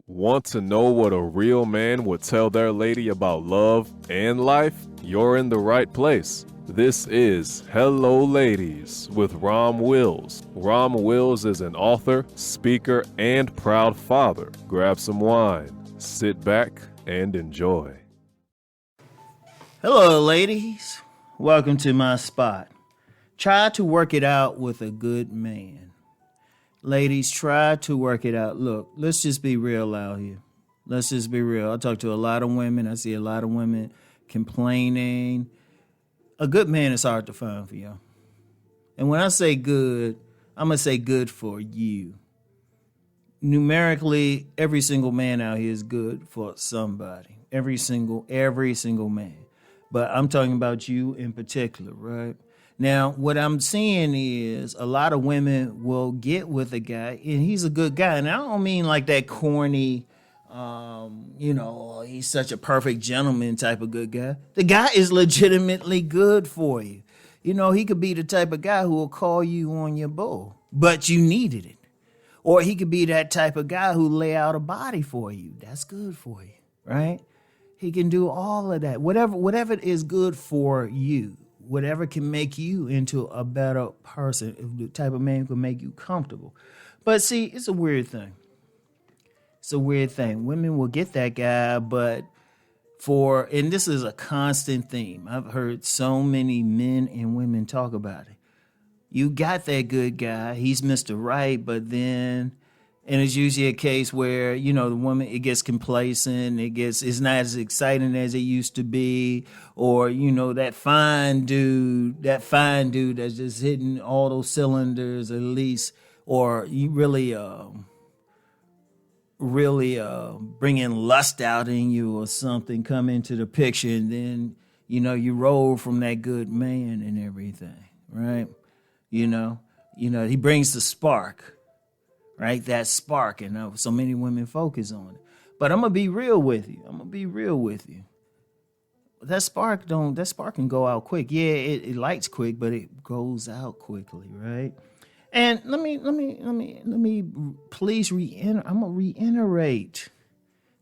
Want to know what a real man would tell their lady about love and life? You're in the right place. This is Hello Ladies with Rom Wills. Rom Wills is an author, speaker, and proud father. Grab some wine, sit back, and enjoy. Hello, ladies. Welcome to my spot. Try to work it out with a good man. Ladies, try to work it out. Look, let's just be real out here. Let's just be real. I talk to a lot of women. I see a lot of women complaining. A good man is hard to find for y'all. And when I say good, I'm going to say good for you. Numerically, every single man out here is good for somebody. Every single man. But I'm talking about you in particular, right? Now, what I'm seeing is a lot of women will get with a guy, and he's a good guy. And I don't mean like that corny, he's such a perfect gentleman type of good guy. The guy is legitimately good for you. You know, he could be the type of guy who will call you on your bull, but you needed it. Or he could be that type of guy who lay out a body for you. That's good for you, right? He can do all of that. Whatever is good for you. Whatever can make you into a better person, the type of man who can make you comfortable. But see, it's a weird thing. Women will get that guy, but and this is a constant theme. I've heard so many men and women talk about it. You got that good guy, he's Mr. Right, but then, and it's usually a case where, the woman, it gets complacent, it's not as exciting as it used to be, or, that fine dude that's just hitting all those cylinders at least, or you really bringing lust out in you or something come into the picture, and then, you roll from that good man and everything, right? He brings the spark. Right, that spark, and so many women focus on it. But I'm gonna be real with you. That spark can go out quick. Yeah, it lights quick, but it goes out quickly, right? And let me please I'm gonna reiterate.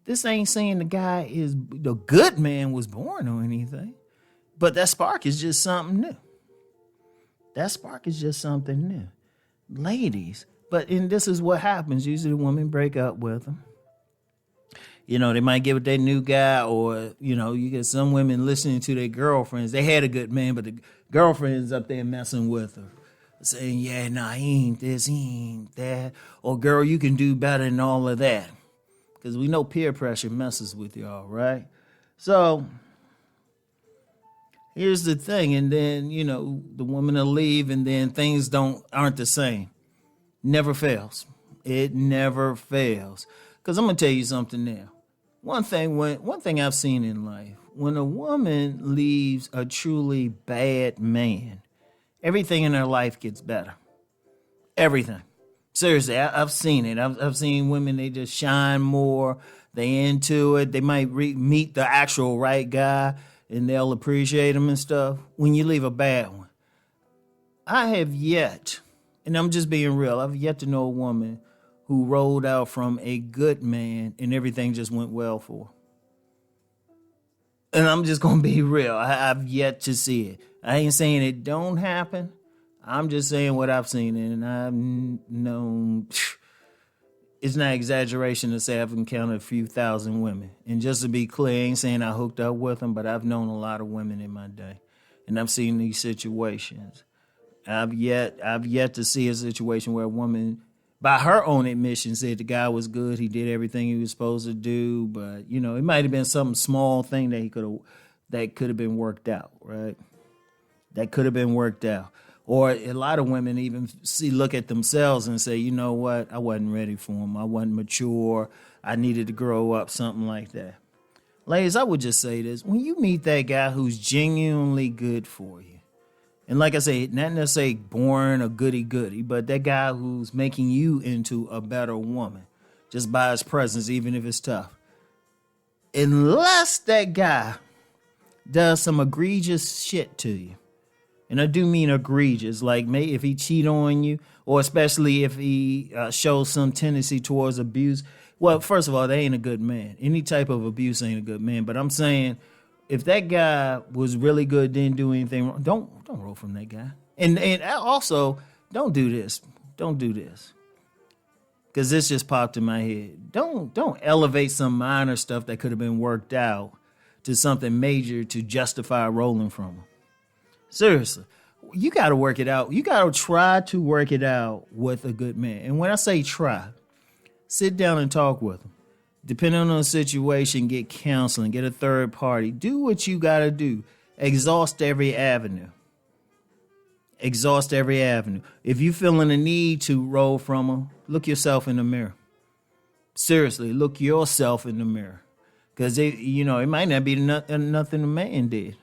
This ain't saying the good man was born or anything, but that spark is just something new. Ladies. And this is what happens. Usually the women break up with them. They might get with their new guy, or, you get some women listening to their girlfriends. They had a good man, but the girlfriend's up there messing with her. Saying, he ain't this, he ain't that. Or, girl, you can do better than all of that. Because we know peer pressure messes with y'all, right? So, here's the thing. And then, the woman will leave, and then things aren't the same. Never fails. It never fails. Because I'm going to tell you something now. One thing I've seen in life, when a woman leaves a truly bad man, everything in her life gets better. Everything. Seriously, I've seen it. I've seen women, they just shine more. They into it. They might meet the actual right guy, and they'll appreciate him and stuff. When you leave a bad one. I have yet... And I'm just being real. I've yet to know a woman who rolled out from a good man and everything just went well for her. And I'm just going to be real. I've yet to see it. I ain't saying it don't happen. I'm just saying what I've seen. And I've known, it's not exaggeration to say I've encountered a few thousand women. And just to be clear, I ain't saying I hooked up with them, but I've known a lot of women in my day. And I've seen these situations. I've yet to see a situation where a woman, by her own admission, said the guy was good. He did everything he was supposed to do, but it might have been some small thing that could have been worked out, right? That could have been worked out. Or a lot of women even look at themselves and say, you know what? I wasn't ready for him. I wasn't mature. I needed to grow up, something like that. Ladies, I would just say this: when you meet that guy who's genuinely good for you. And like I say, not necessarily born a goody-goody, but that guy who's making you into a better woman just by his presence, even if it's tough. Unless that guy does some egregious shit to you. And I do mean egregious, like maybe if he cheat on you, or especially if he shows some tendency towards abuse. Well, first of all, they ain't a good man. Any type of abuse ain't a good man. But I'm saying, if that guy was really good, didn't do anything wrong, don't roll from that guy. And also, don't do this. Don't do this. Because this just popped in my head. Don't elevate some minor stuff that could have been worked out to something major to justify rolling from him. Seriously. You got to work it out. You got to try to work it out with a good man. And when I say try, sit down and talk with him. Depending on the situation, get counseling, get a third party. Do what you got to do. Exhaust every avenue. Exhaust every avenue. If you're feeling a need to roll from him, look yourself in the mirror. Seriously, look yourself in the mirror. Because, it might not be nothing the man did.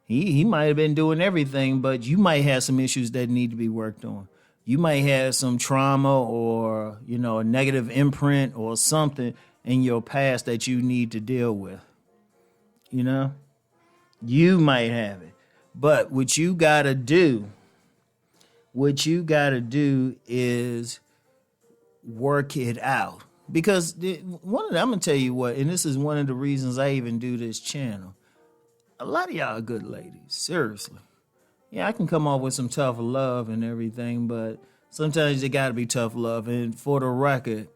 He might have been doing everything, but you might have some issues that need to be worked on. You might have some trauma or, a negative imprint or something in your past that you need to deal with. You might have it. But what you got to do is work it out. Because I'm going to tell you what, and this is one of the reasons I even do this channel. A lot of y'all are good ladies, seriously. Yeah, I can come off with some tough love and everything, but sometimes it got to be tough love. And for the record,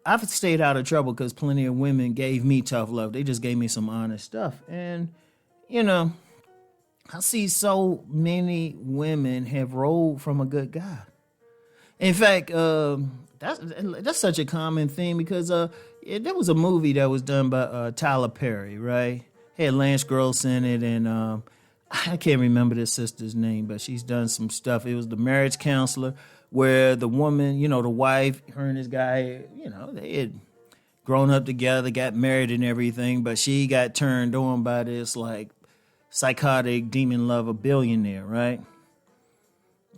I've stayed out of trouble because plenty of women gave me tough love. They just gave me some honest stuff. And, I see so many women have rolled from a good guy. In fact, that's such a common thing because there was a movie that was done by Tyler Perry, right? Had Lance Gross in it, and I can't remember the sister's name, but she's done some stuff. It was The Marriage Counselor, where the woman, the wife, her and this guy, they had grown up together, got married and everything, but she got turned on by this, psychotic demon lover billionaire, right?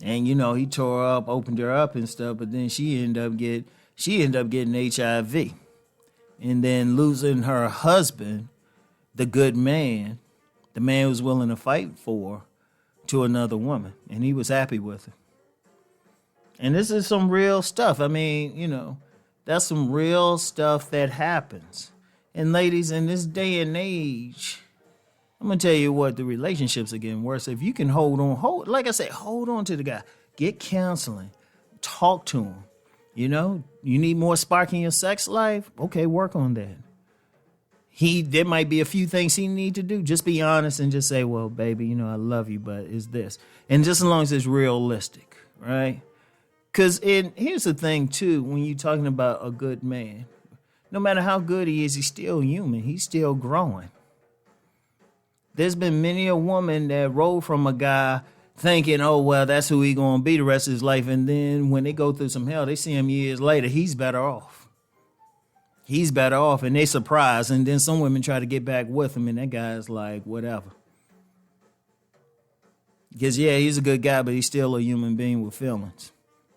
And, he tore her up, opened her up and stuff, but then she ended up getting HIV. And then losing her husband, the good man, the man who was willing to fight for, to another woman. And he was happy with her. And this is some real stuff. I mean, that's some real stuff that happens. And ladies, in this day and age, I'm going to tell you what, the relationships are getting worse. If you can hold on to the guy. Get counseling. Talk to him. You need more spark in your sex life? Okay, work on that. There might be a few things he need to do. Just be honest and just say, well, baby, I love you, but it's this. And just as long as it's realistic, right? Because here's the thing, too, when you're talking about a good man, no matter how good he is, he's still human. He's still growing. There's been many a woman that rolled from a guy thinking, oh, well, that's who he going to be the rest of his life. And then when they go through some hell, they see him years later, he's better off. He's better off, and they surprised. And then some women try to get back with him, and that guy's like, whatever. Because, yeah, he's a good guy, but he's still a human being with feelings.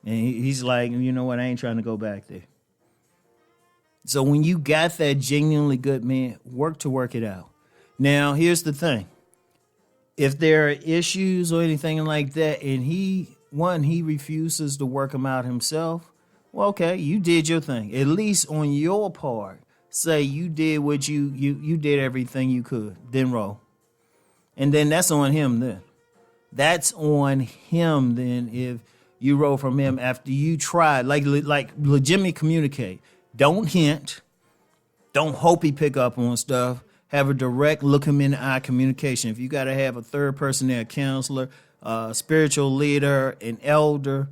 And he's like, you know what, I ain't trying to go back there. So when you got that genuinely good man, work it out. Now, here's the thing. If there are issues or anything like that, and he refuses to work them out himself, well, okay, you did your thing. At least on your part, say you did what you did everything you could. Then roll. And then that's on him then. That's on him then if you roll from him after you tried. Like legitimately communicate. Don't hint. Don't hope he pick up on stuff. Have a direct look him in the eye communication. If you got to have a third person there, a counselor, a spiritual leader, an elder,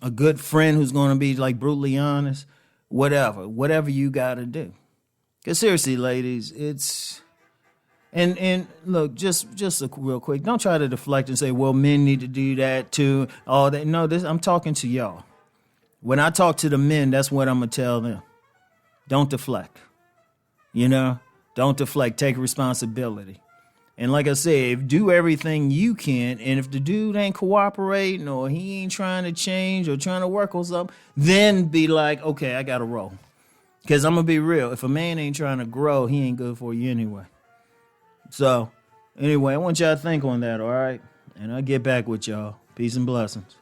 a good friend who's going to be brutally honest, whatever you got to do. Because seriously, ladies, it's, and look, just real quick, don't try to deflect and say, well, men need to do that too. All that. No, I'm talking to y'all. When I talk to the men, that's what I'm going to tell them. Don't deflect. Don't deflect. Take responsibility. And like I said, do everything you can. And if the dude ain't cooperating or he ain't trying to change or trying to work on something, then be like, okay, I got to roll. Because I'm going to be real. If a man ain't trying to grow, he ain't good for you anyway. So, anyway, I want y'all to think on that, all right? And I'll get back with y'all. Peace and blessings.